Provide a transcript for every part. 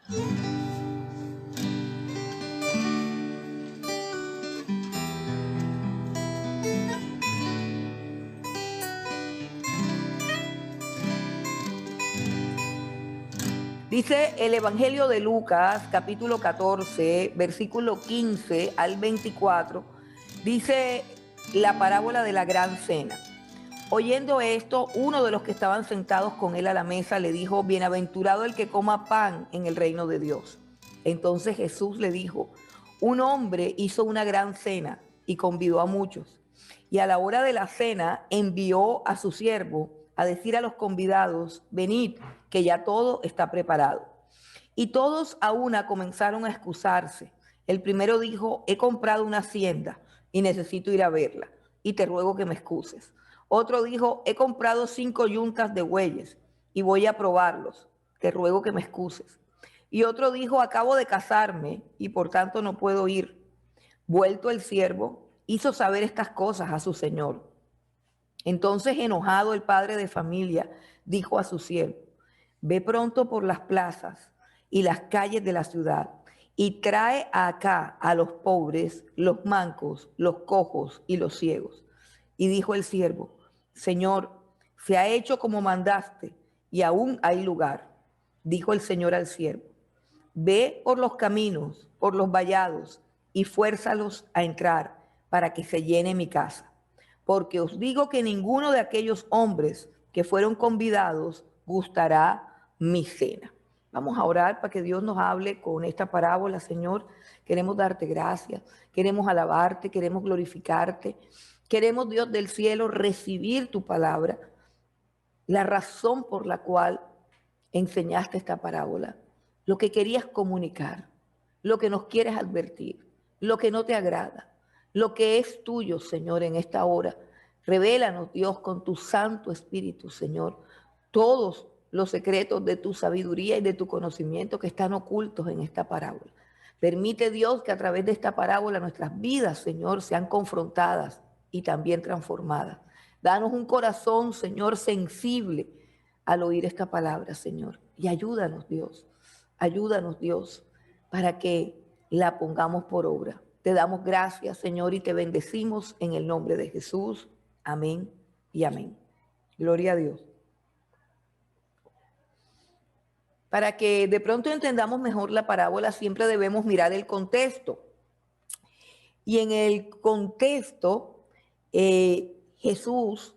Dice el Evangelio de Lucas, capítulo 14, versículo 15 al 24, dice la parábola de la gran cena. Oyendo esto, uno de los que estaban sentados con él a la mesa le dijo: bienaventurado el que coma pan en el reino de Dios. Entonces Jesús le dijo: un hombre hizo una gran cena y convidó a muchos. Y a la hora de la cena envió a su siervo a decir a los convidados: venid, que ya todo está preparado. Y todos a una comenzaron a excusarse. El primero dijo: he comprado una hacienda y necesito ir a verla, y te ruego que me excuses. Otro dijo: he comprado 5 yuntas de bueyes y voy a probarlos, te ruego que me excuses. Y otro dijo: acabo de casarme y por tanto no puedo ir. Vuelto el siervo, hizo saber estas cosas a su señor. Entonces, enojado, el padre de familia dijo a su siervo: ve pronto por las plazas y las calles de la ciudad y trae acá a los pobres, los mancos, los cojos y los ciegos. Y dijo el siervo: Señor, se ha hecho como mandaste y aún hay lugar. Dijo el Señor al siervo: ve por los caminos, por los vallados y fuérzalos a entrar para que se llene mi casa. Porque os digo que ninguno de aquellos hombres que fueron convidados gustará mi cena. Vamos a orar para que Dios nos hable con esta parábola, Señor. Queremos darte gracias, queremos alabarte, queremos glorificarte. Queremos, Dios del cielo, recibir tu palabra, la razón por la cual enseñaste esta parábola, lo que querías comunicar, lo que nos quieres advertir, lo que no te agrada, lo que es tuyo, Señor, en esta hora. Revélanos, Dios, con tu Santo Espíritu, Señor, todos los secretos de tu sabiduría y de tu conocimiento que están ocultos en esta parábola. Permite, Dios, que a través de esta parábola nuestras vidas, Señor, sean confrontadas y también transformadas. Danos un corazón, Señor, sensible al oír esta palabra, Señor. Y ayúdanos, Dios, para que la pongamos por obra. Te damos gracias, Señor, y te bendecimos en el nombre de Jesús. Amén y amén. Gloria a Dios. Para que de pronto entendamos mejor la parábola, siempre debemos mirar el contexto. Y en el contexto, Jesús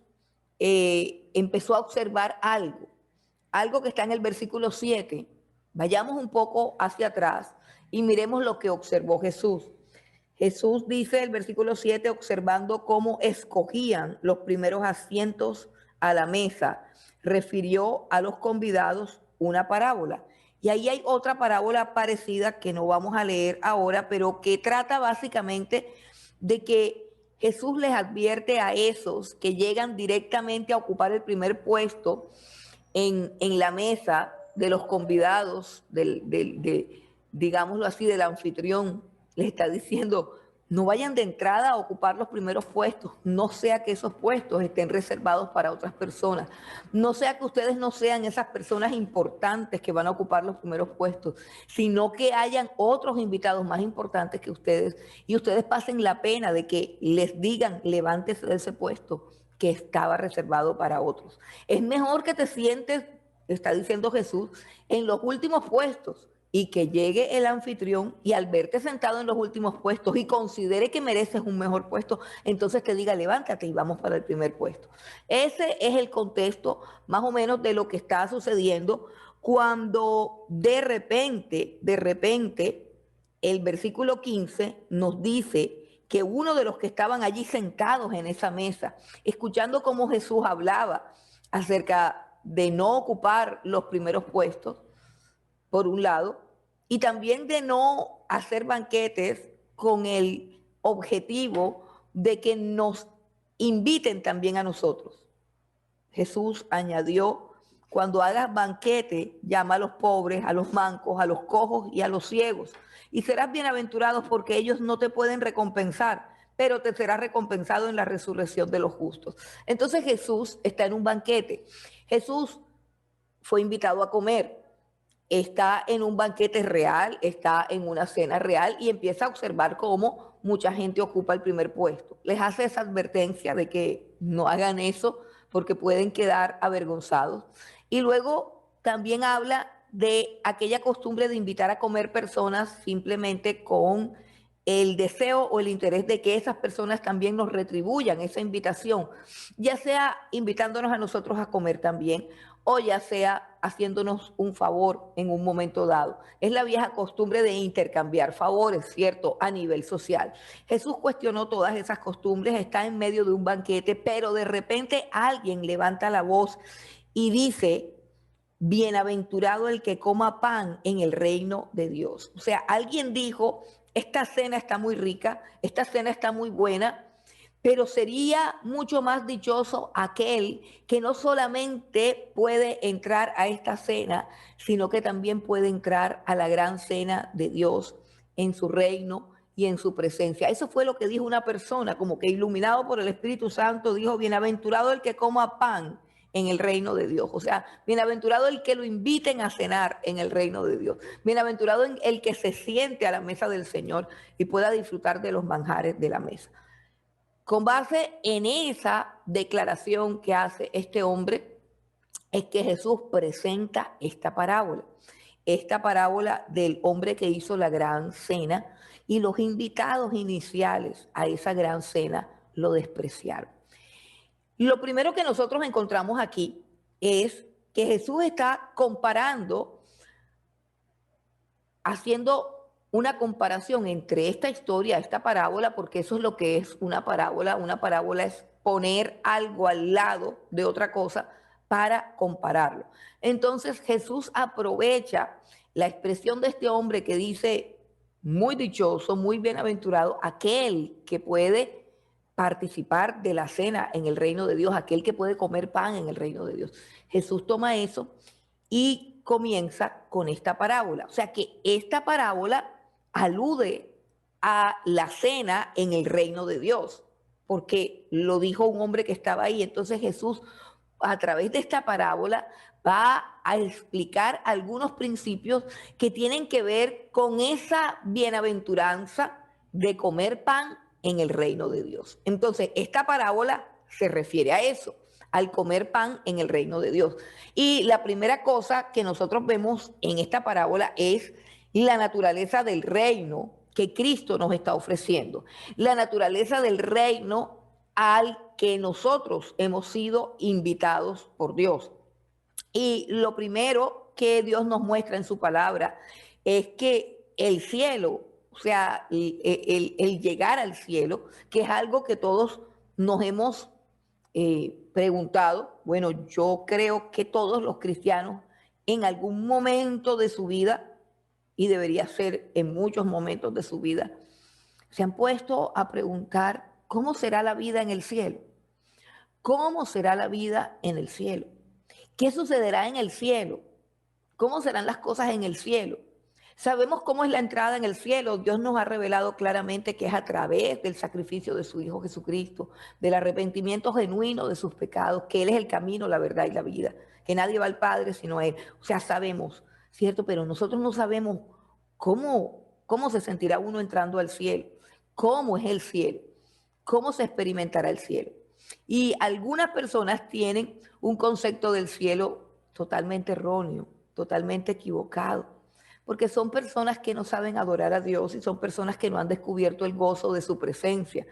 empezó a observar algo que está en el versículo 7. Vayamos un poco hacia atrás y miremos lo que observó Jesús. Jesús dice el versículo 7, observando cómo escogían los primeros asientos a la mesa, refirió a los convidados una parábola. Y ahí hay otra parábola parecida que no vamos a leer ahora, pero que trata básicamente de que Jesús les advierte a esos que llegan directamente a ocupar el primer puesto en la mesa de los convidados, digámoslo así, del anfitrión. Les está diciendo: no vayan de entrada a ocupar los primeros puestos, no sea que esos puestos estén reservados para otras personas, no sea que ustedes no sean esas personas importantes que van a ocupar los primeros puestos, sino que hayan otros invitados más importantes que ustedes y ustedes pasen la pena de que les digan: levántese de ese puesto que estaba reservado para otros. Es mejor que te sientes, está diciendo Jesús, en los últimos puestos, y que llegue el anfitrión y al verte sentado en los últimos puestos y considere que mereces un mejor puesto, entonces te diga: levántate y vamos para el primer puesto. Ese es el contexto más o menos de lo que está sucediendo cuando de repente, el versículo 15 nos dice que uno de los que estaban allí sentados en esa mesa, escuchando cómo Jesús hablaba acerca de no ocupar los primeros puestos, por un lado, y también de no hacer banquetes con el objetivo de que nos inviten también a nosotros. Jesús añadió: cuando hagas banquete, llama a los pobres, a los mancos, a los cojos y a los ciegos, y serás bienaventurado, porque ellos no te pueden recompensar, pero te será recompensado en la resurrección de los justos. Entonces Jesús está en un banquete. Jesús fue invitado a comer. está en un banquete real, está en una cena real y empieza a observar cómo mucha gente ocupa el primer puesto. Les hace esa advertencia de que no hagan eso porque pueden quedar avergonzados. Y luego también habla de aquella costumbre de invitar a comer personas simplemente con el deseo o el interés de que esas personas también nos retribuyan esa invitación, ya sea invitándonos a nosotros a comer también, o ya sea haciéndonos un favor en un momento dado. Es la vieja costumbre de intercambiar favores, ¿cierto? A nivel social. Jesús cuestionó todas esas costumbres, está en medio de un banquete, pero de repente alguien levanta la voz y dice: bienaventurado el que coma pan en el reino de Dios. O sea, alguien dijo: esta cena está muy rica, esta cena está muy buena, pero sería mucho más dichoso aquel que no solamente puede entrar a esta cena, sino que también puede entrar a la gran cena de Dios en su reino y en su presencia. Eso fue lo que dijo una persona, como que iluminado por el Espíritu Santo, dijo: bienaventurado el que coma pan en el reino de Dios. O sea, bienaventurado el que lo inviten a cenar en el reino de Dios. Bienaventurado el que se siente a la mesa del Señor y pueda disfrutar de los manjares de la mesa. Con base en esa declaración que hace este hombre, es que Jesús presenta esta parábola del hombre que hizo la gran cena, y los invitados iniciales a esa gran cena lo despreciaron. Lo primero que nosotros encontramos aquí es que Jesús está comparando, haciendo una comparación entre esta historia, esta parábola, porque eso es lo que es una parábola. Una parábola es poner algo al lado de otra cosa para compararlo. Entonces Jesús aprovecha la expresión de este hombre que dice: muy dichoso, muy bienaventurado aquel que puede participar de la cena en el reino de Dios, aquel que puede comer pan en el reino de Dios. Jesús toma eso y comienza con esta parábola. O sea que esta parábola alude a la cena en el reino de Dios, porque lo dijo un hombre que estaba ahí. Entonces Jesús, a través de esta parábola, va a explicar algunos principios que tienen que ver con esa bienaventuranza de comer pan en el reino de Dios. Entonces, esta parábola se refiere a eso, al comer pan en el reino de Dios. Y la primera cosa que nosotros vemos en esta parábola es la naturaleza del reino que Cristo nos está ofreciendo, la naturaleza del reino al que nosotros hemos sido invitados por Dios. Y lo primero que Dios nos muestra en su palabra es que el cielo, o sea, el llegar al cielo, que es algo que todos nos hemos preguntado. Bueno, yo creo que todos los cristianos en algún momento de su vida, y debería ser en muchos momentos de su vida, se han puesto a preguntar: ¿cómo será la vida en el cielo? ¿Cómo será la vida en el cielo? ¿Qué sucederá en el cielo? ¿Cómo serán las cosas en el cielo? Sabemos cómo es la entrada en el cielo. Dios nos ha revelado claramente que es a través del sacrificio de su Hijo Jesucristo, del arrepentimiento genuino de sus pecados, que Él es el camino, la verdad y la vida, que nadie va al Padre sino a Él. O sea, sabemos, ¿cierto? Pero nosotros no sabemos cómo se sentirá uno entrando al cielo, cómo es el cielo, cómo se experimentará el cielo. Y algunas personas tienen un concepto del cielo totalmente erróneo, totalmente equivocado, porque son personas que no saben adorar a Dios y son personas que no han descubierto el gozo de su presencia.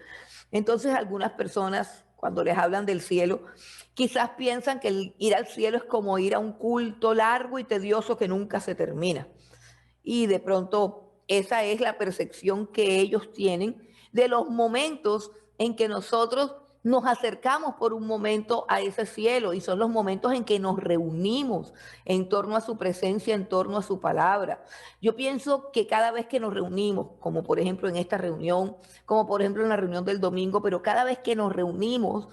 Entonces algunas personas, cuando les hablan del cielo, quizás piensan que el ir al cielo es como ir a un culto largo y tedioso que nunca se termina. Y de pronto esa es la percepción que ellos tienen de los momentos en que nosotros nos acercamos por un momento a ese cielo, y son los momentos en que nos reunimos en torno a su presencia, en torno a su palabra. Yo pienso que cada vez que nos reunimos, como por ejemplo en esta reunión, como por ejemplo en la reunión del domingo, pero cada vez que nos reunimos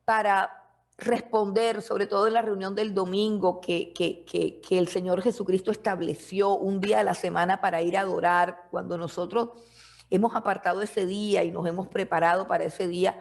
para responder, sobre todo en la reunión del domingo, que el Señor Jesucristo estableció un día a la semana para ir a adorar, cuando nosotros hemos apartado ese día y nos hemos preparado para ese día,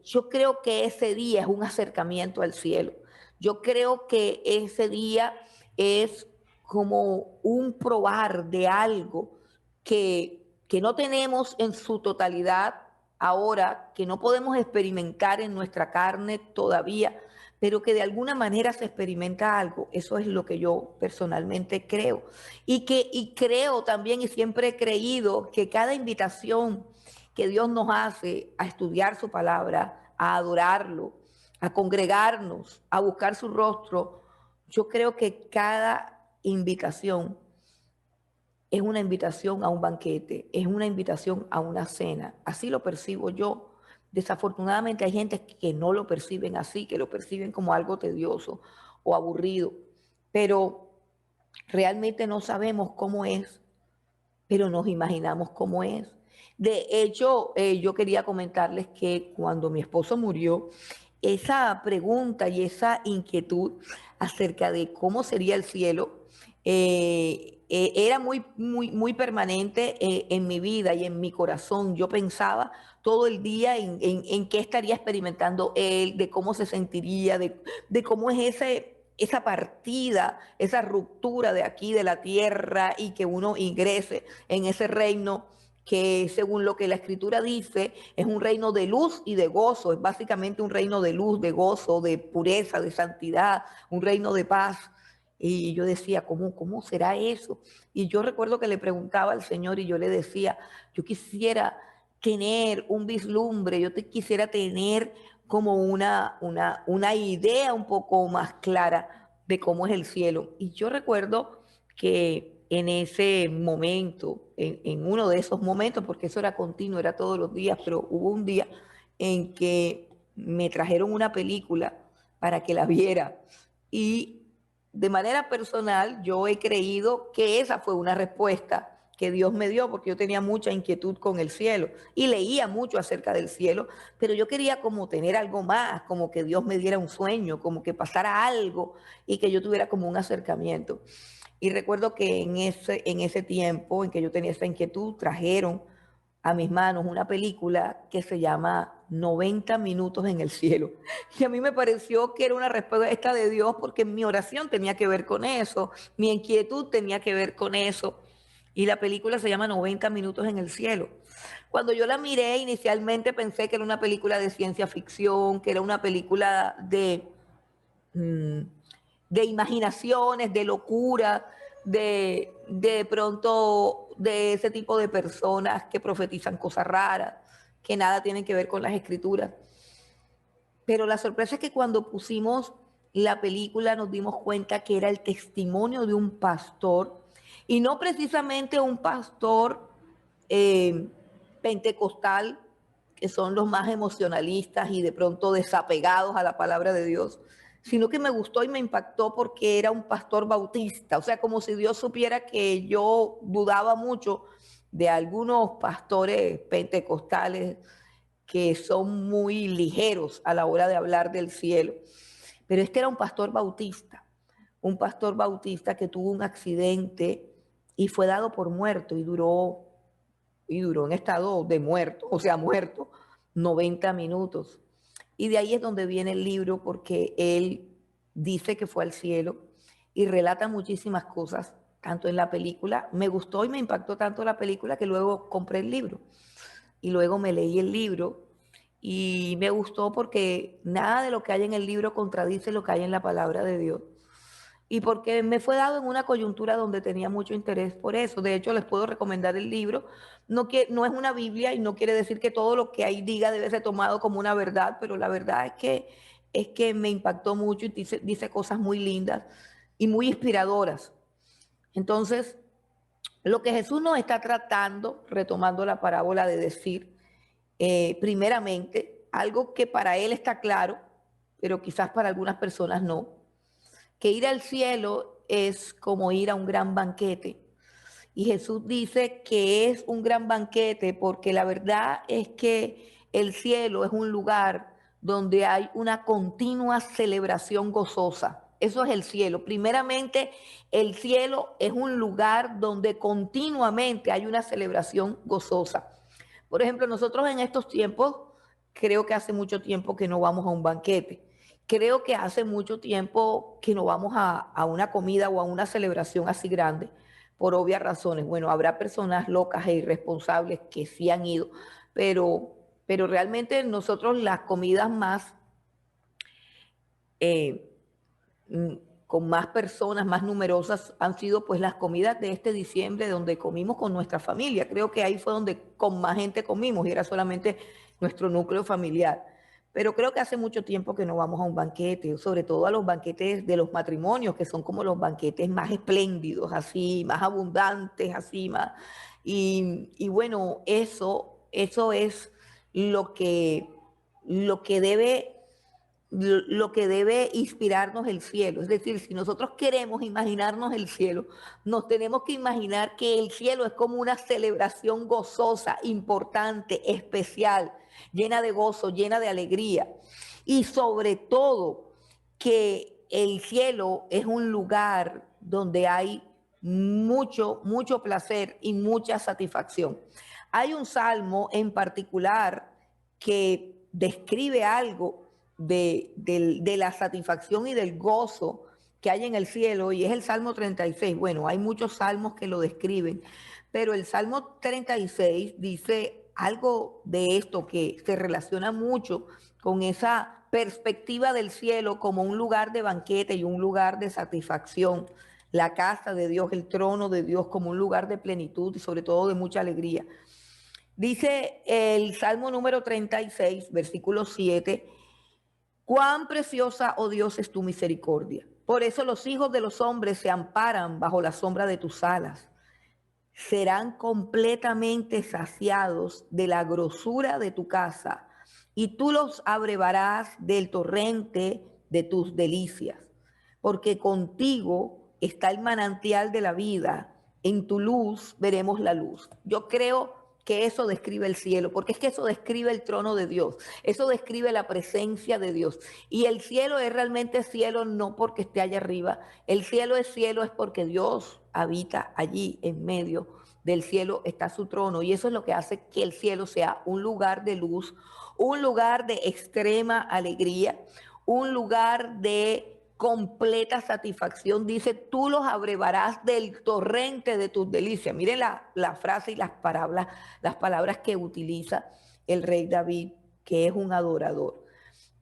yo creo que ese día es un acercamiento al cielo. Yo creo que ese día es como un probar de algo que no tenemos en su totalidad ahora, que no podemos experimentar en nuestra carne todavía, pero que de alguna manera se experimenta algo. Eso es lo que yo personalmente creo. Y creo también y siempre he creído que cada invitación que Dios nos hace a estudiar su palabra, a adorarlo, a congregarnos, a buscar su rostro, yo creo que cada invitación es una invitación a un banquete, es una invitación a una cena. Así lo percibo yo. Desafortunadamente hay gente que no lo perciben así, que lo perciben como algo tedioso o aburrido, pero realmente no sabemos cómo es, pero nos imaginamos cómo es. De hecho, yo quería comentarles que cuando mi esposo murió, esa pregunta y esa inquietud acerca de cómo sería el cielo era muy permanente en mi vida y en mi corazón. Yo pensaba todo el día en qué estaría experimentando él, de cómo se sentiría, de cómo es esa partida, esa ruptura de aquí, de la tierra, y que uno ingrese en ese reino que según lo que la escritura dice, es un reino de luz y de gozo, es básicamente un reino de luz, de gozo, de pureza, de santidad, un reino de paz. Y yo decía, ¿cómo será eso? Y yo recuerdo que le preguntaba al Señor y yo le decía, yo quisiera tener un vislumbre, quisiera tener como una idea un poco más clara de cómo es el cielo. Y yo recuerdo que en ese momento, en uno de esos momentos, porque eso era continuo, era todos los días, pero hubo un día en que me trajeron una película para que la viera. Y de manera personal, yo he creído que esa fue una respuesta que Dios me dio, porque yo tenía mucha inquietud con el cielo y leía mucho acerca del cielo, pero yo quería como tener algo más, como que Dios me diera un sueño, como que pasara algo y que yo tuviera como un acercamiento. Y recuerdo que en ese tiempo en que yo tenía esa inquietud, trajeron a mis manos una película que se llama 90 minutos en el cielo. Y a mí me pareció que era una respuesta de Dios porque mi oración tenía que ver con eso, mi inquietud tenía que ver con eso. Y la película se llama 90 minutos en el cielo. Cuando yo la miré, inicialmente pensé que era una película de ciencia ficción, que era una película mm, de imaginaciones, de locura, de pronto de ese tipo de personas que profetizan cosas raras, que nada tienen que ver con las escrituras. Pero la sorpresa es que cuando pusimos la película nos dimos cuenta que era el testimonio de un pastor, y no precisamente un pastor eh, pentecostal, que son los más emocionalistas y de pronto desapegados a la palabra de Dios, sino que me gustó y me impactó porque era un pastor bautista, o sea, como si Dios supiera que yo dudaba mucho de algunos pastores pentecostales que son muy ligeros a la hora de hablar del cielo. Pero este era un pastor bautista que tuvo un accidente y fue dado por muerto y duró en estado de muerto, o sea, muerto, 90 minutos. Y de ahí es donde viene el libro, porque él dice que fue al cielo y relata muchísimas cosas, tanto en la película. Me gustó y me impactó tanto la película que luego compré el libro y luego me leí el libro y me gustó porque nada de lo que hay en el libro contradice lo que hay en la palabra de Dios. Y porque me fue dado en una coyuntura donde tenía mucho interés por eso. De hecho, les puedo recomendar el libro. No es una Biblia y no quiere decir que todo lo que ahí diga debe ser tomado como una verdad, pero la verdad es que me impactó mucho y dice cosas muy lindas y muy inspiradoras. Entonces, lo que Jesús nos está tratando, retomando la parábola de decir, primeramente, algo que para él está claro, pero quizás para algunas personas no, que ir al cielo es como ir a un gran banquete. Y Jesús dice que es un gran banquete porque la verdad es que el cielo es un lugar donde hay una continua celebración gozosa. Eso es el cielo. Primeramente, el cielo es un lugar donde continuamente hay una celebración gozosa. Por ejemplo, nosotros en estos tiempos, creo que hace mucho tiempo que no vamos a un banquete. creo que hace mucho tiempo que no vamos a una comida o a una celebración así grande, por obvias razones. Bueno, habrá personas locas e irresponsables que sí han ido, pero realmente nosotros las comidas más eh, mm, con más personas, más numerosas, han sido pues las comidas de este diciembre donde comimos con nuestra familia. Creo que ahí fue donde con más gente comimos y era solamente nuestro núcleo familiar. Pero creo que hace mucho tiempo que no vamos a un banquete, sobre todo a los banquetes de los matrimonios, que son como los banquetes más espléndidos, así, más abundantes, así, más. Y bueno, eso es lo que, lo que debe lo que debe inspirarnos el cielo. Es decir, si nosotros queremos imaginarnos el cielo, nos tenemos que imaginar que el cielo es como una celebración gozosa, importante, especial, llena de gozo, llena de alegría. Y sobre todo, que el cielo es un lugar donde hay mucho, mucho placer y mucha satisfacción. Hay un salmo en particular que describe algo de la satisfacción y del gozo que hay en el cielo, y es el Salmo 36. Bueno, hay muchos salmos que lo describen, pero el Salmo 36 dice algo de esto que se relaciona mucho con esa perspectiva del cielo como un lugar de banquete y un lugar de satisfacción, la casa de Dios, el trono de Dios como un lugar de plenitud y sobre todo de mucha alegría. Dice el Salmo número 36, versículo 7: cuán preciosa, oh Dios, es tu misericordia. Por eso los hijos de los hombres se amparan bajo la sombra de tus alas. Serán completamente saciados de la grosura de tu casa, y tú los abrevarás del torrente de tus delicias, porque contigo está el manantial de la vida, en tu luz veremos la luz. Yo creo que eso describe el cielo, porque es que eso describe el trono de Dios, eso describe la presencia de Dios. Y el cielo es realmente cielo no porque esté allá arriba, el cielo es porque Dios habita allí en medio del cielo, está su trono, y eso es lo que hace que el cielo sea un lugar de luz, un lugar de extrema alegría, un lugar de completa satisfacción. Dice, tú los abrevarás del torrente de tus delicias. Miren la frase y las palabras que utiliza el rey David, que es un adorador.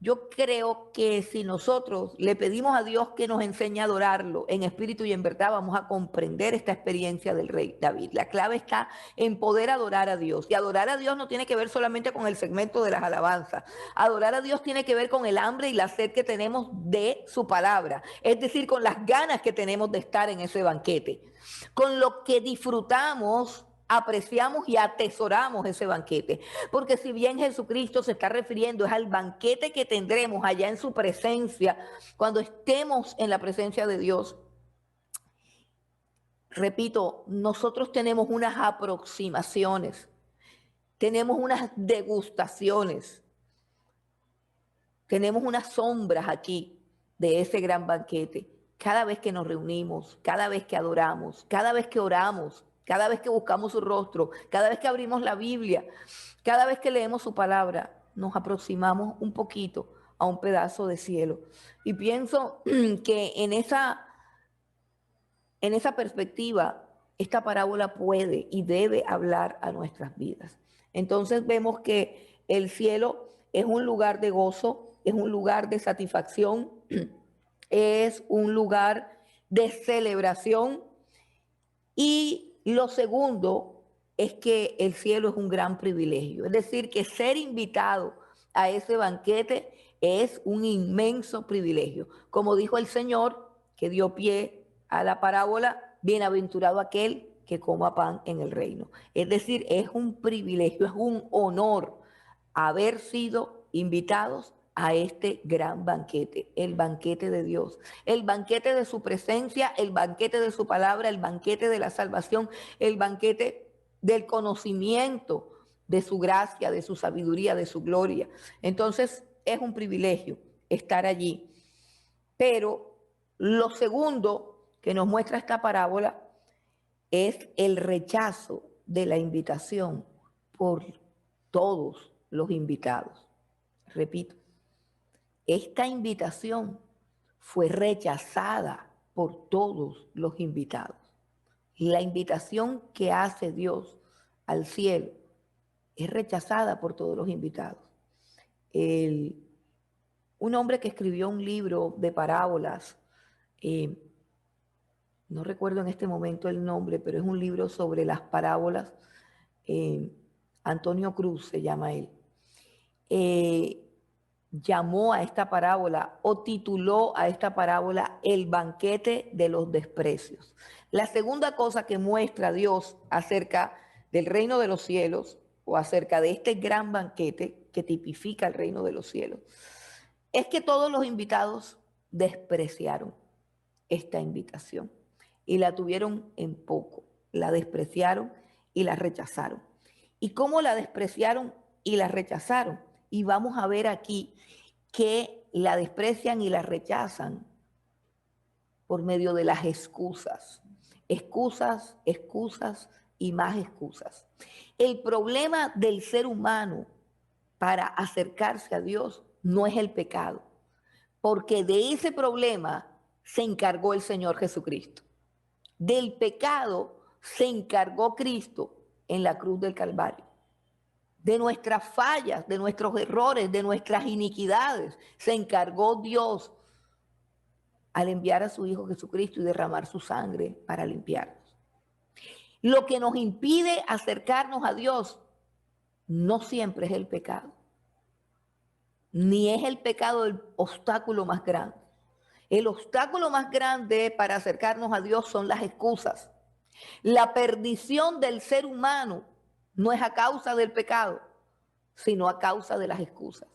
Yo creo que si nosotros le pedimos a Dios que nos enseñe a adorarlo en espíritu y en verdad, vamos a comprender esta experiencia del rey David. La clave está en poder adorar a Dios. Y adorar a Dios no tiene que ver solamente con el segmento de las alabanzas. Adorar a Dios tiene que ver con el hambre y la sed que tenemos de su palabra. Es decir, con las ganas que tenemos de estar en ese banquete. Con lo que disfrutamos, apreciamos y atesoramos ese banquete. Porque si bien Jesucristo se está refiriendo es al banquete que tendremos allá en su presencia, cuando estemos en la presencia de Dios, repito, nosotros tenemos unas aproximaciones, tenemos unas degustaciones, tenemos unas sombras aquí de ese gran banquete. Cada vez que nos reunimos, cada vez que adoramos, cada vez que oramos, cada vez que buscamos su rostro, cada vez que abrimos la Biblia, cada vez que leemos su palabra, nos aproximamos un poquito a un pedazo de cielo. Y pienso que en esa perspectiva, esta parábola puede y debe hablar a nuestras vidas. Entonces vemos que el cielo es un lugar de gozo, es un lugar de satisfacción, es un lugar de celebración. Y lo segundo es que el cielo es un gran privilegio. Es decir, que ser invitado a ese banquete es un inmenso privilegio. Como dijo el Señor, que dio pie a la parábola, bienaventurado aquel que coma pan en el reino. Es decir, es un privilegio, es un honor haber sido invitados a este gran banquete, el banquete de Dios, el banquete de su presencia, el banquete de su palabra, el banquete de la salvación, el banquete del conocimiento de su gracia, de su sabiduría, de su gloria. Entonces es un privilegio estar allí. Pero lo segundo que nos muestra esta parábola es el rechazo de la invitación por todos los invitados. Repito, esta invitación fue rechazada por todos los invitados. La invitación que hace Dios al cielo es rechazada por todos los invitados. Un hombre que escribió un libro de parábolas, no recuerdo en este momento el nombre, pero es un libro sobre las parábolas, Antonio Cruz se llama él, llamó a esta parábola o tituló a esta parábola El banquete de los desprecios. La segunda cosa que muestra Dios acerca del reino de los cielos o acerca de este gran banquete que tipifica el reino de los cielos es que todos los invitados despreciaron esta invitación y la tuvieron en poco, la despreciaron y la rechazaron. ¿Y cómo la despreciaron y la rechazaron? Y vamos a ver aquí que la desprecian y la rechazan por medio de las excusas. Excusas, excusas y más excusas. El problema del ser humano para acercarse a Dios no es el pecado, porque de ese problema se encargó el Señor Jesucristo. Del pecado se encargó Cristo en la cruz del Calvario. De nuestras fallas, de nuestros errores, de nuestras iniquidades, se encargó Dios al enviar a su Hijo Jesucristo y derramar su sangre para limpiarnos. Lo que nos impide acercarnos a Dios no siempre es el pecado, ni es el pecado el obstáculo más grande. El obstáculo más grande para acercarnos a Dios son las excusas. La perdición del ser humano no es a causa del pecado, sino a causa de las excusas.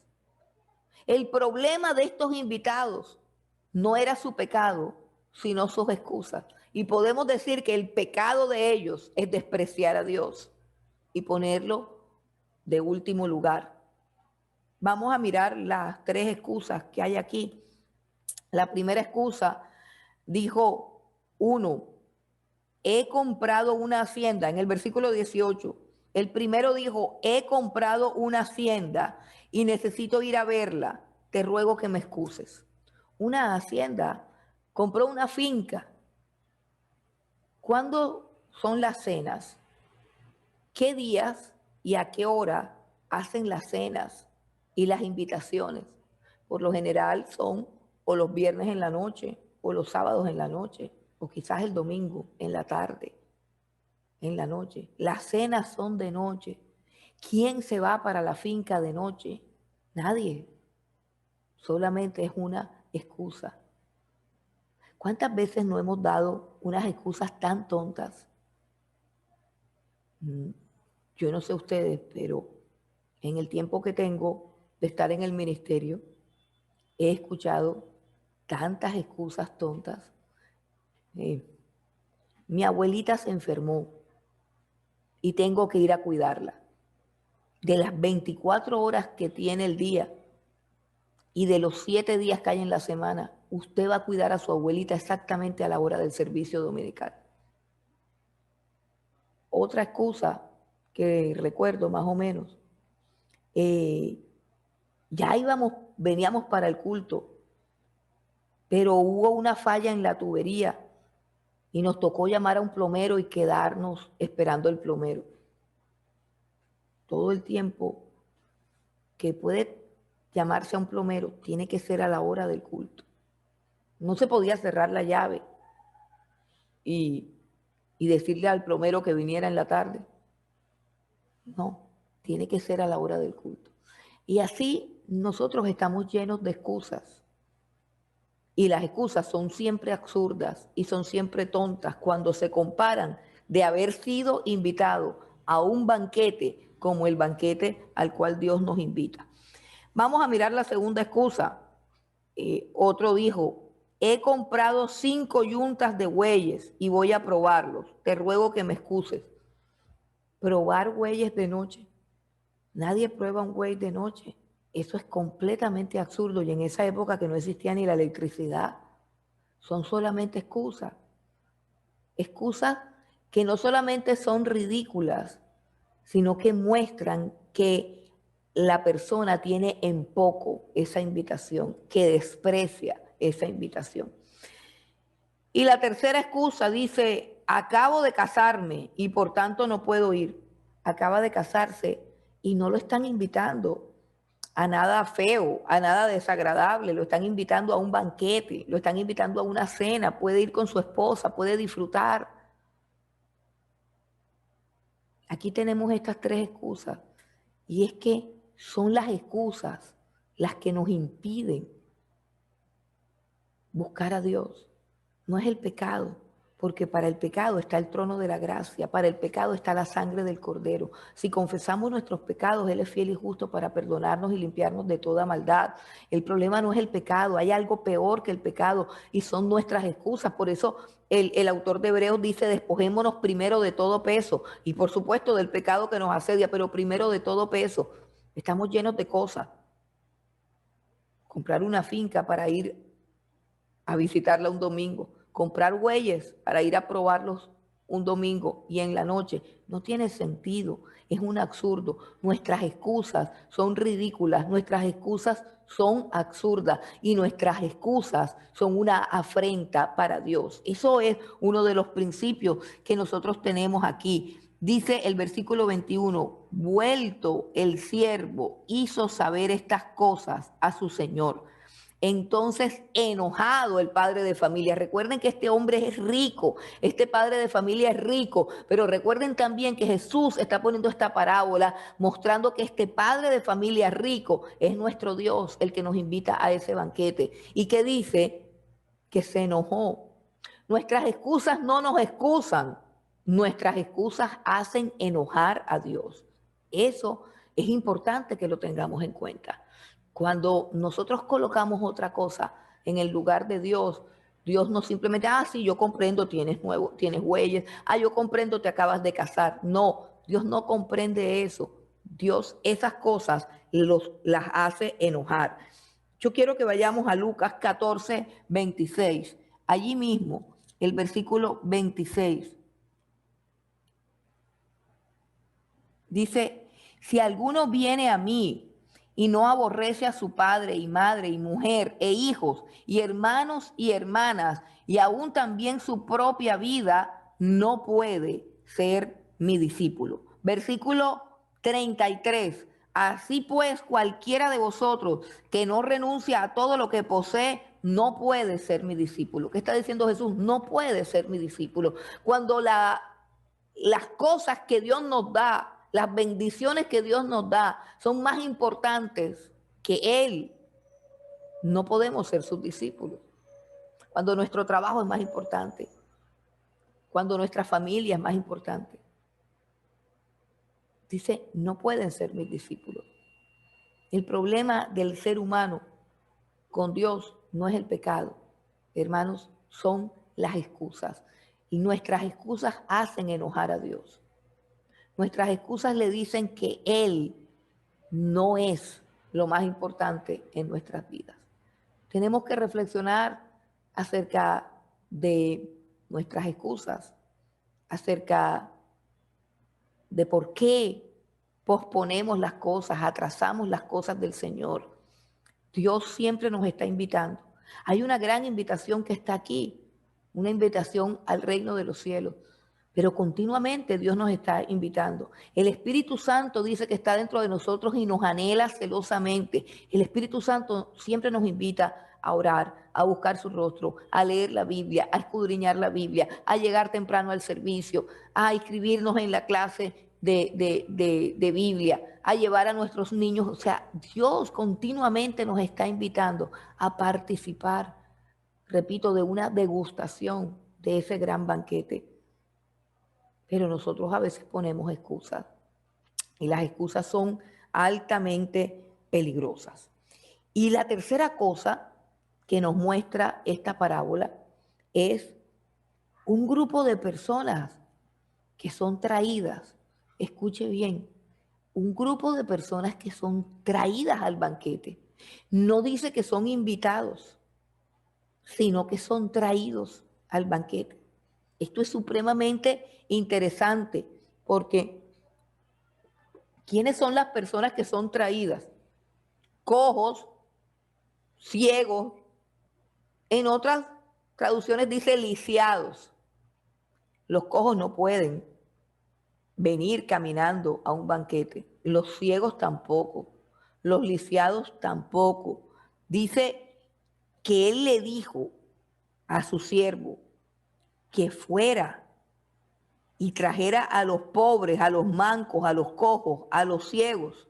El problema de estos invitados no era su pecado, sino sus excusas. Y podemos decir que el pecado de ellos es despreciar a Dios y ponerlo de último lugar. Vamos a mirar las tres excusas que hay aquí. La primera excusa dijo, uno, he comprado una hacienda. En el versículo 18, el primero dijo, he comprado una hacienda y necesito ir a verla. Te ruego que me excuses. Una hacienda, compró una finca. ¿Cuándo son las cenas? ¿Qué días y a qué hora hacen las cenas y las invitaciones? Por lo general son o los viernes en la noche, o los sábados en la noche, o quizás el domingo en la tarde, en la noche. Las cenas son de noche. ¿Quién se va para la finca de noche? Nadie. Solamente es una excusa. ¿Cuántas veces no hemos dado unas excusas tan tontas? Yo no sé ustedes, pero en el tiempo que tengo de estar en el ministerio, he escuchado tantas excusas tontas. Mi abuelita se enfermó y tengo que ir a cuidarla. De las 24 horas que tiene el día y de los 7 días que hay en la semana, usted va a cuidar a su abuelita exactamente a la hora del servicio dominical. Otra excusa que recuerdo más o menos, ya veníamos para el culto, pero hubo una falla en la tubería y nos tocó llamar a un plomero y quedarnos esperando el plomero. Todo el tiempo que puede llamarse a un plomero tiene que ser a la hora del culto. No se podía cerrar la llave y decirle al plomero que viniera en la tarde. No, tiene que ser a la hora del culto. Y así nosotros estamos llenos de excusas. Y las excusas son siempre absurdas y son siempre tontas cuando se comparan de haber sido invitado a un banquete como el banquete al cual Dios nos invita. Vamos a mirar la segunda excusa. Otro dijo, he comprado 5 yuntas de bueyes y voy a probarlos. Te ruego que me excuses. Probar bueyes de noche. Nadie prueba un buey de noche. Eso es completamente absurdo y en esa época que no existía ni la electricidad, son solamente excusas. Excusas que no solamente son ridículas, sino que muestran que la persona tiene en poco esa invitación, que desprecia esa invitación. Y la tercera excusa dice, acabo de casarme y por tanto no puedo ir. Acaba de casarse y no lo están invitando a nada feo, a nada desagradable, lo están invitando a un banquete, lo están invitando a una cena, puede ir con su esposa, puede disfrutar. Aquí tenemos estas tres excusas y es que son las excusas las que nos impiden buscar a Dios. No es el pecado, porque para el pecado está el trono de la gracia, para el pecado está la sangre del Cordero. Si confesamos nuestros pecados, Él es fiel y justo para perdonarnos y limpiarnos de toda maldad. El problema no es el pecado, hay algo peor que el pecado y son nuestras excusas. Por eso el autor de Hebreos dice, despojémonos primero de todo peso y por supuesto del pecado que nos asedia, pero primero de todo peso. Estamos llenos de cosas. Comprar una finca para ir a visitarla un domingo, comprar bueyes para ir a probarlos un domingo y en la noche, no tiene sentido, es un absurdo. Nuestras excusas son ridículas, nuestras excusas son absurdas y nuestras excusas son una afrenta para Dios. Eso es uno de los principios que nosotros tenemos aquí. Dice el versículo 21, vuelto el siervo hizo saber estas cosas a su señor. Entonces, enojado el padre de familia. Recuerden que este hombre es rico, este padre de familia es rico, pero recuerden también que Jesús está poniendo esta parábola mostrando que este padre de familia rico es nuestro Dios, el que nos invita a ese banquete. Y que dice que se enojó. Nuestras excusas no nos excusan, nuestras excusas hacen enojar a Dios. Eso es importante que lo tengamos en cuenta. Cuando nosotros colocamos otra cosa en el lugar de Dios, Dios no simplemente, sí, yo comprendo, tienes huellas, yo comprendo, te acabas de casar. No, Dios no comprende eso. Dios esas cosas las hace enojar. Yo quiero que vayamos a Lucas 14, 26. Allí mismo, el versículo 26. Dice, si alguno viene a mí y no aborrece a su padre y madre y mujer e hijos y hermanos y hermanas y aún también su propia vida, no puede ser mi discípulo. Versículo 33. Así pues, cualquiera de vosotros que no renuncia a todo lo que posee, no puede ser mi discípulo. ¿Qué está diciendo Jesús? No puede ser mi discípulo. Cuando las cosas que Dios nos da, las bendiciones que Dios nos da, son más importantes que Él, no podemos ser sus discípulos. Cuando nuestro trabajo es más importante, cuando nuestra familia es más importante. Dice, no pueden ser mis discípulos. El problema del ser humano con Dios no es el pecado, hermanos, son las excusas. Y nuestras excusas hacen enojar a Dios. Nuestras excusas le dicen que Él no es lo más importante en nuestras vidas. Tenemos que reflexionar acerca de nuestras excusas, acerca de por qué posponemos las cosas, atrasamos las cosas del Señor. Dios siempre nos está invitando. Hay una gran invitación que está aquí, una invitación al reino de los cielos. Pero continuamente Dios nos está invitando. El Espíritu Santo dice que está dentro de nosotros y nos anhela celosamente. El Espíritu Santo siempre nos invita a orar, a buscar su rostro, a leer la Biblia, a escudriñar la Biblia, a llegar temprano al servicio, a inscribirnos en la clase de Biblia, a llevar a nuestros niños. O sea, Dios continuamente nos está invitando a participar, repito, de una degustación de ese gran banquete. Pero nosotros a veces ponemos excusas y las excusas son altamente peligrosas. Y la tercera cosa que nos muestra esta parábola es un grupo de personas que son traídas, escuche bien, un grupo de personas que son traídas al banquete. No dice que son invitados, sino que son traídos al banquete. Esto es supremamente interesante porque ¿Quiénes son las personas que son traídas? Cojos, ciegos, en otras traducciones dice lisiados. Los cojos no pueden venir caminando a un banquete, los ciegos tampoco, los lisiados tampoco. Dice que él le dijo a su siervo que fuera y trajera a los pobres, a los mancos, a los cojos, a los ciegos.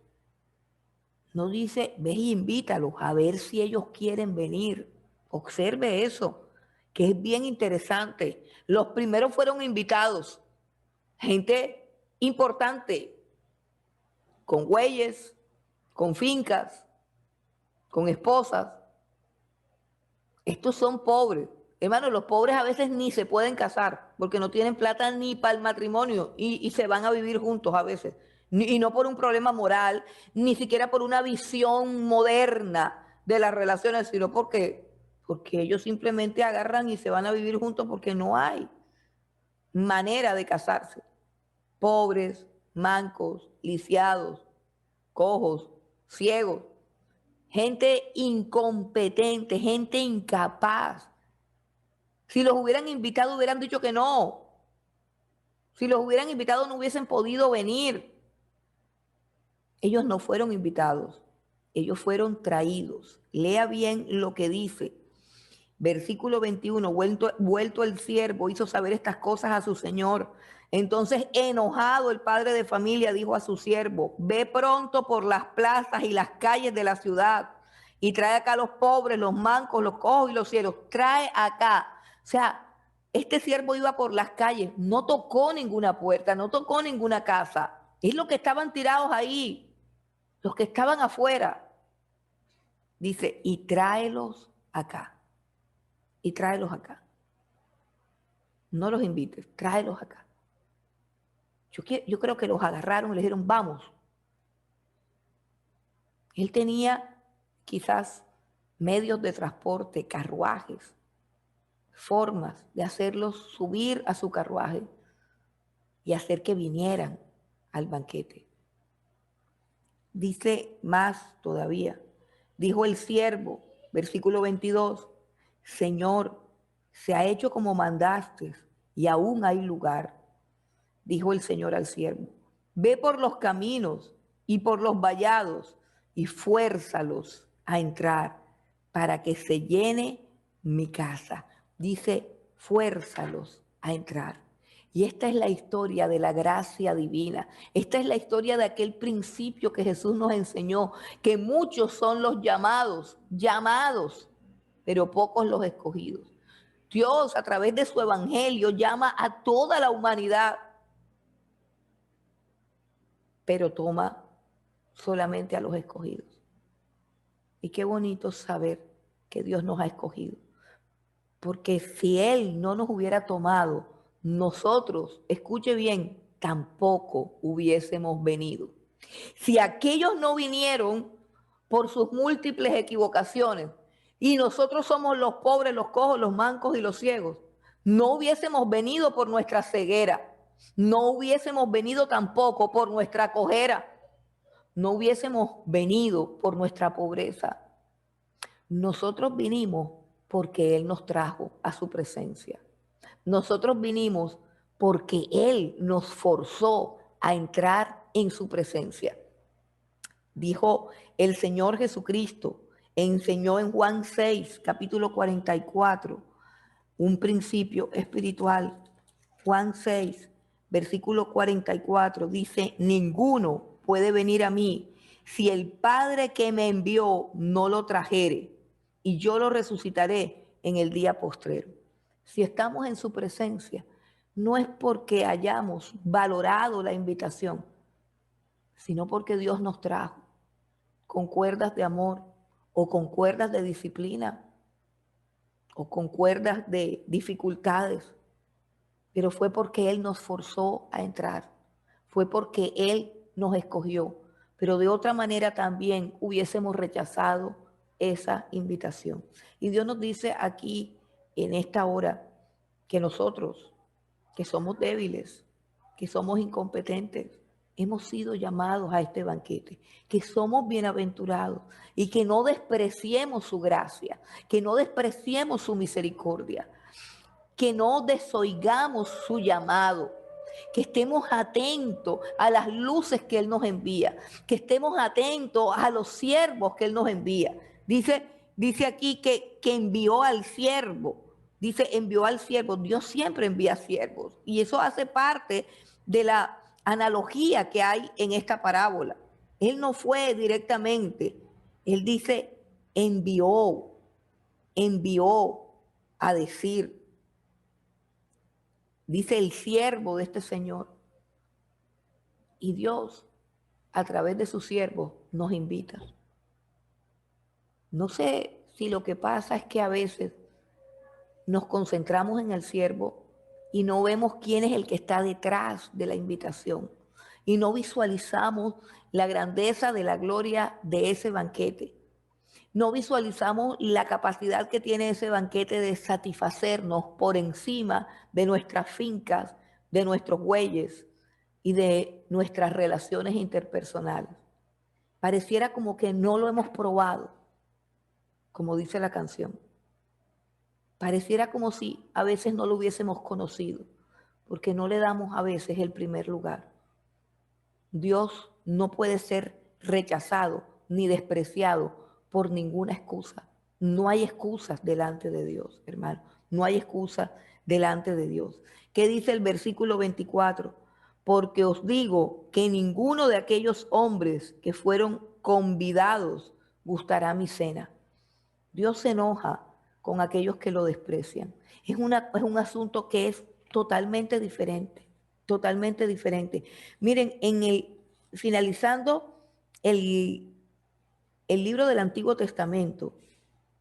No dice, ve y invítalos a ver si ellos quieren venir. Observe eso, que es bien interesante. Los primeros fueron invitados, gente importante, con güeyes, con fincas, con esposas. Estos son pobres. Hermanos, los pobres a veces ni se pueden casar porque no tienen plata ni para el matrimonio y se van a vivir juntos a veces. Y no por un problema moral, ni siquiera por una visión moderna de las relaciones, sino porque ellos simplemente agarran y se van a vivir juntos porque no hay manera de casarse. Pobres, mancos, lisiados, cojos, ciegos, gente incompetente, gente incapaz. Si los hubieran invitado, hubieran dicho que no. Si los hubieran invitado, no hubiesen podido venir. Ellos no fueron invitados, ellos fueron traídos. Lea bien lo que dice. Versículo 21, vuelto el siervo, hizo saber estas cosas a su señor. Entonces, enojado, el padre de familia dijo a su siervo, ve pronto por las plazas y las calles de la ciudad y trae acá a los pobres, los mancos, los cojos y los ciegos. Trae acá. O sea, este siervo iba por las calles, no tocó ninguna puerta, no tocó ninguna casa. Es los que estaban tirados ahí, los que estaban afuera. Dice, y tráelos acá. Y tráelos acá. No los invites, tráelos acá. Yo creo que los agarraron y le dijeron, vamos. Él tenía quizás medios de transporte, carruajes, formas de hacerlos subir a su carruaje y hacer que vinieran al banquete. Dice más todavía. Dijo el siervo, versículo 22, Señor, se ha hecho como mandaste y aún hay lugar. Dijo el Señor al siervo, ve por los caminos y por los vallados y fuérzalos a entrar para que se llene mi casa. Dice, fuérzalos a entrar. Y esta es la historia de la gracia divina. Esta es la historia de aquel principio que Jesús nos enseñó, que muchos son los llamados, pero pocos los escogidos. Dios, a través de su evangelio, llama a toda la humanidad, pero toma solamente a los escogidos. Y qué bonito saber que Dios nos ha escogido. Porque si Él no nos hubiera tomado, nosotros, escuche bien, tampoco hubiésemos venido. Si aquellos no vinieron por sus múltiples equivocaciones y nosotros somos los pobres, los cojos, los mancos y los ciegos, no hubiésemos venido por nuestra ceguera, no hubiésemos venido tampoco por nuestra cojera, no hubiésemos venido por nuestra pobreza. Nosotros vinimos porque Él nos trajo a su presencia. Nosotros vinimos porque Él nos forzó a entrar en su presencia. Dijo el Señor Jesucristo, enseñó en Juan 6, capítulo 44, un principio espiritual. Juan 6, versículo 44, dice, ninguno puede venir a mí si el Padre que me envió no lo trajere, y yo lo resucitaré en el día postrero. Si estamos en su presencia, no es porque hayamos valorado la invitación, sino porque Dios nos trajo con cuerdas de amor o con cuerdas de disciplina o con cuerdas de dificultades, pero fue porque Él nos forzó a entrar, fue porque Él nos escogió, pero de otra manera también hubiésemos rechazado esa invitación. Y Dios nos dice aquí, en esta hora, que nosotros, que somos débiles, que somos incompetentes, hemos sido llamados a este banquete, que somos bienaventurados y que no despreciemos su gracia, que no despreciemos su misericordia, que no desoigamos su llamado, que estemos atentos a las luces que Él nos envía, que estemos atentos a los siervos que Él nos envía. Dice aquí que envió al siervo, dice envió al siervo, Dios siempre envía siervos y eso hace parte de la analogía que hay en esta parábola. Él no fue directamente, Él dice envió a decir, dice el siervo de este Señor. Y Dios, a través de su siervo, nos invita. No sé si lo que pasa es que a veces nos concentramos en el siervo y no vemos quién es el que está detrás de la invitación. Y no visualizamos la grandeza de la gloria de ese banquete. No visualizamos la capacidad que tiene ese banquete de satisfacernos por encima de nuestras fincas, de nuestros bueyes y de nuestras relaciones interpersonales. Pareciera como que no lo hemos probado, como dice la canción. Pareciera como si a veces no lo hubiésemos conocido, porque no le damos a veces el primer lugar. Dios no puede ser rechazado ni despreciado por ninguna excusa. No hay excusas delante de Dios, hermano. No hay excusas delante de Dios. ¿Qué dice el versículo 24? Porque os digo que ninguno de aquellos hombres que fueron convidados gustará mi cena. Dios se enoja con aquellos que lo desprecian. Es un asunto que es totalmente diferente, totalmente diferente. Miren, finalizando el, el libro del Antiguo Testamento,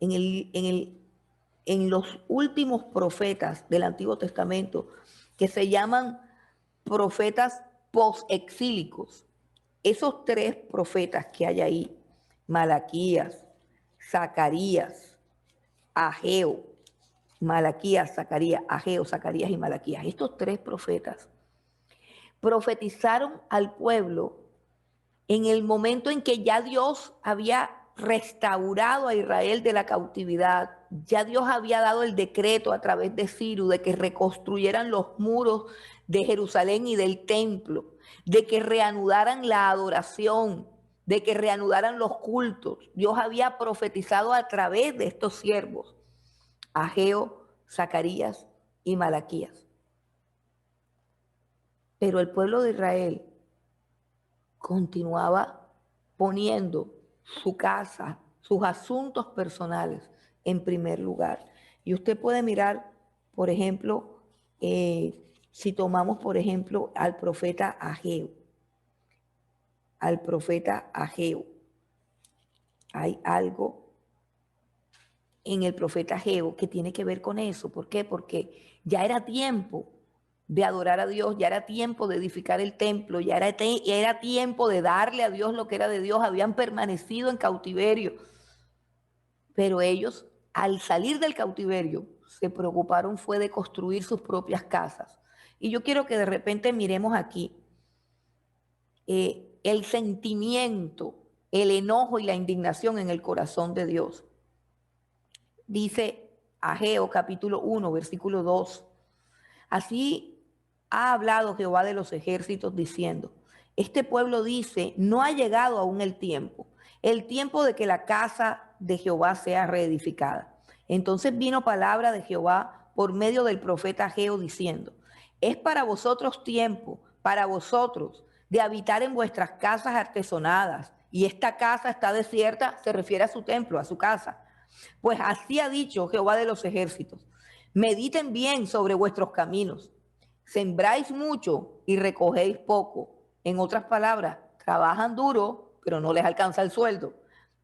en los últimos profetas del Antiguo Testamento, que se llaman profetas post-exílicos, esos tres profetas que hay ahí, Malaquías, Zacarías, Ageo, Malaquías, Zacarías, Ageo, Zacarías y Malaquías, estos tres profetas profetizaron al pueblo en el momento en que ya Dios había restaurado a Israel de la cautividad, ya Dios había dado el decreto a través de Ciro de que reconstruyeran los muros de Jerusalén y del templo, de que reanudaran la adoración, de que reanudaran los cultos. Dios había profetizado a través de estos siervos, Ageo, Zacarías y Malaquías. Pero el pueblo de Israel continuaba poniendo su casa, sus asuntos personales en primer lugar. Y usted puede mirar, por ejemplo, si tomamos, por ejemplo, al profeta Ageo, hay algo en el profeta Ageo que tiene que ver con eso. ¿Por qué? Porque ya era tiempo de adorar a Dios, ya era tiempo de edificar el templo, ya era tiempo de darle a Dios lo que era de Dios, habían permanecido en cautiverio, pero ellos al salir del cautiverio se preocuparon fue de construir sus propias casas. Y yo quiero que de repente miremos aquí el sentimiento, el enojo y la indignación en el corazón de Dios. Dice Ageo capítulo 1, versículo 2. Así ha hablado Jehová de los ejércitos diciendo, este pueblo dice, no ha llegado aún el tiempo de que la casa de Jehová sea reedificada. Entonces vino palabra de Jehová por medio del profeta Ageo diciendo, es para vosotros tiempo, para vosotros, de habitar en vuestras casas artesonadas, y esta casa está desierta, se refiere a su templo, a su casa. Pues así ha dicho Jehová de los ejércitos, mediten bien sobre vuestros caminos, sembráis mucho y recogéis poco. En otras palabras, trabajan duro, pero no les alcanza el sueldo.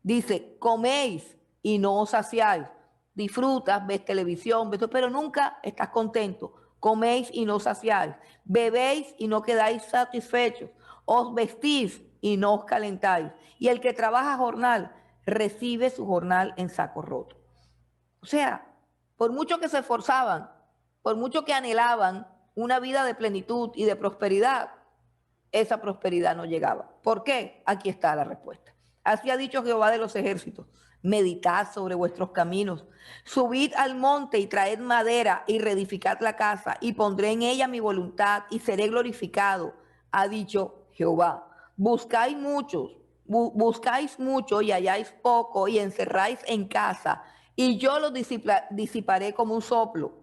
Dice, coméis y no os saciáis, disfrutas, ves televisión, pero nunca estás contento. Coméis y no os saciáis, bebéis y no quedáis satisfechos, os vestís y no os calentáis. Y el que trabaja jornal, recibe su jornal en saco roto. O sea, por mucho que se esforzaban, por mucho que anhelaban una vida de plenitud y de prosperidad, esa prosperidad no llegaba. ¿Por qué? Aquí está la respuesta. Así ha dicho Jehová de los ejércitos: meditad sobre vuestros caminos, subid al monte y traed madera y reedificad la casa, y pondré en ella mi voluntad y seré glorificado, ha dicho Jehová. Buscáis mucho y halláis poco, y encerráis en casa, y yo los disiparé como un soplo.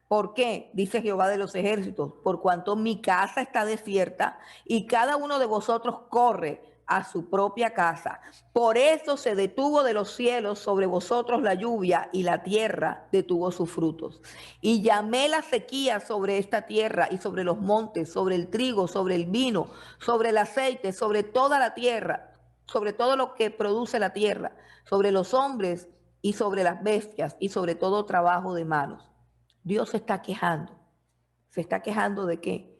¿Por qué? Dice Jehová de los ejércitos: por cuanto mi casa está desierta y cada uno de vosotros corre a su propia casa. Por eso se detuvo de los cielos sobre vosotros la lluvia, y la tierra detuvo sus frutos. Y llamé la sequía sobre esta tierra y sobre los montes, sobre el trigo, sobre el vino, sobre el aceite, sobre toda la tierra, sobre todo lo que produce la tierra, sobre los hombres y sobre las bestias y sobre todo trabajo de manos. Dios se está quejando. ¿Se está quejando de qué?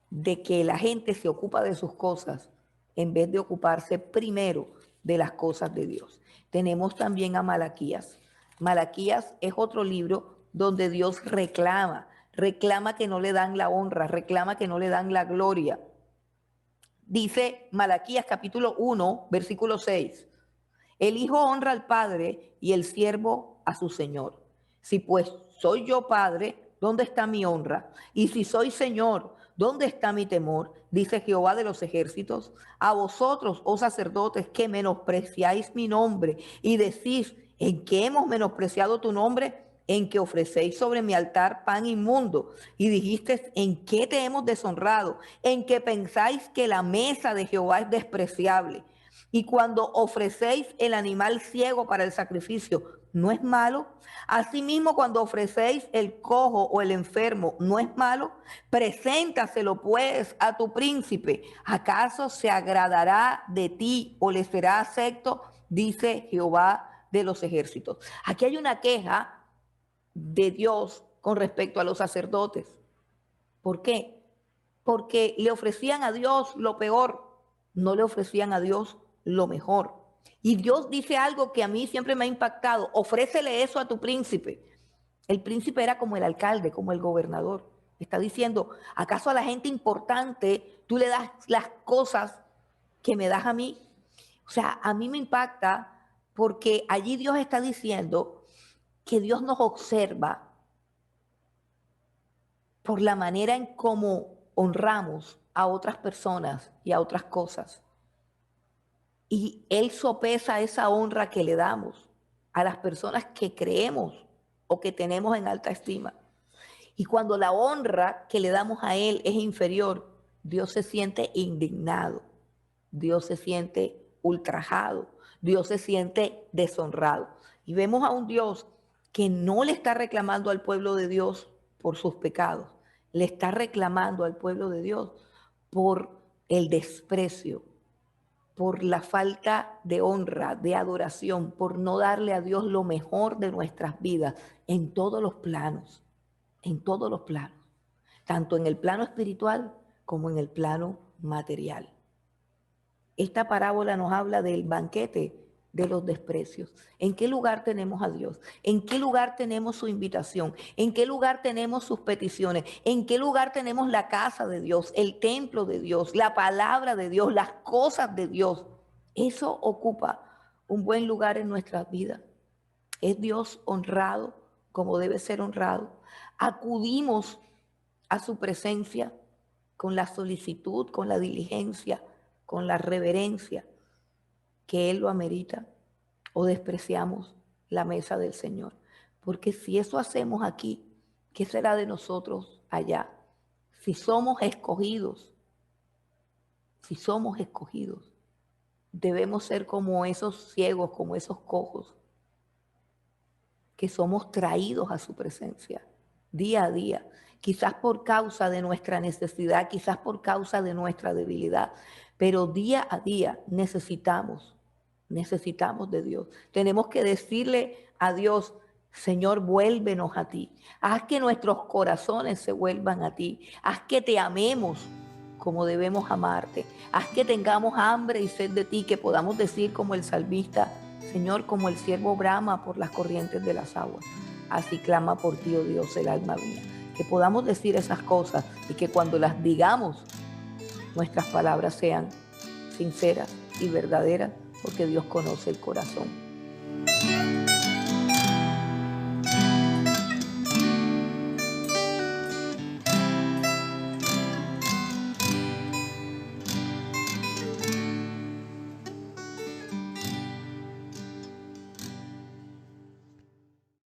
De que la gente se ocupa de sus cosas en vez de ocuparse primero de las cosas de Dios. Tenemos también a Malaquías. Malaquías es otro libro donde Dios reclama que no le dan la honra, reclama que no le dan la gloria. Dice Malaquías capítulo 1, versículo 6. El hijo honra al padre y el siervo a su señor. Si pues soy yo padre, ¿dónde está mi honra? Y si soy señor, ¿dónde está mi temor? Dice Jehová de los ejércitos. A vosotros, oh sacerdotes, que menospreciáis mi nombre y decís: ¿en qué hemos menospreciado tu nombre? En que ofrecéis sobre mi altar pan inmundo. Y dijiste: ¿en qué te hemos deshonrado? En que pensáis que la mesa de Jehová es despreciable. Y cuando ofrecéis el animal ciego para el sacrificio, ¿no es malo? Asimismo, cuando ofrecéis el cojo o el enfermo, ¿no es malo? Preséntaselo pues a tu príncipe. ¿Acaso se agradará de ti o le será acepto? Dice Jehová de los ejércitos. Aquí hay una queja de Dios con respecto a los sacerdotes. ¿Por qué? Porque le ofrecían a Dios lo peor, no le ofrecían a Dios lo mejor. Y Dios dice algo que a mí siempre me ha impactado: ofrécele eso a tu príncipe. El príncipe era como el alcalde, como el gobernador. Está diciendo: ¿acaso a la gente importante tú le das las cosas que me das a mí? O sea, a mí me impacta porque allí Dios está diciendo que Dios nos observa por la manera en cómo honramos a otras personas y a otras cosas. Y Él sopesa esa honra que le damos a las personas que creemos o que tenemos en alta estima. Y cuando la honra que le damos a Él es inferior, Dios se siente indignado, Dios se siente ultrajado, Dios se siente deshonrado. Y vemos a un Dios que no le está reclamando al pueblo de Dios por sus pecados, le está reclamando al pueblo de Dios por el desprecio, por la falta de honra, de adoración, por no darle a Dios lo mejor de nuestras vidas en todos los planos, tanto en el plano espiritual como en el plano material. Esta parábola nos habla del banquete de los desprecios. ¿En qué lugar tenemos a Dios? ¿En qué lugar tenemos su invitación? ¿En qué lugar tenemos sus peticiones? ¿En qué lugar tenemos la casa de Dios, el templo de Dios, la palabra de Dios, las cosas de Dios? Eso ocupa un buen lugar en nuestras vidas. ¿Es Dios honrado como debe ser honrado? ¿Acudimos a su presencia con la solicitud, con la diligencia, con la reverencia que Él lo amerita, o despreciamos la mesa del Señor? Porque si eso hacemos aquí, ¿qué será de nosotros allá? Si somos escogidos, debemos ser como esos ciegos, como esos cojos, que somos traídos a su presencia día a día, quizás por causa de nuestra necesidad, quizás por causa de nuestra debilidad, pero día a día necesitamos de Dios. Tenemos que decirle a Dios: Señor, vuélvenos a ti. Haz que nuestros corazones se vuelvan a ti. Haz que te amemos como debemos amarte. Haz que tengamos hambre y sed de ti, que podamos decir como el salmista: Señor, como el siervo brama por las corrientes de las aguas, así clama por ti, oh Dios, el alma mía. Que podamos decir esas cosas y que cuando las digamos nuestras palabras sean sinceras y verdaderas, porque Dios conoce el corazón.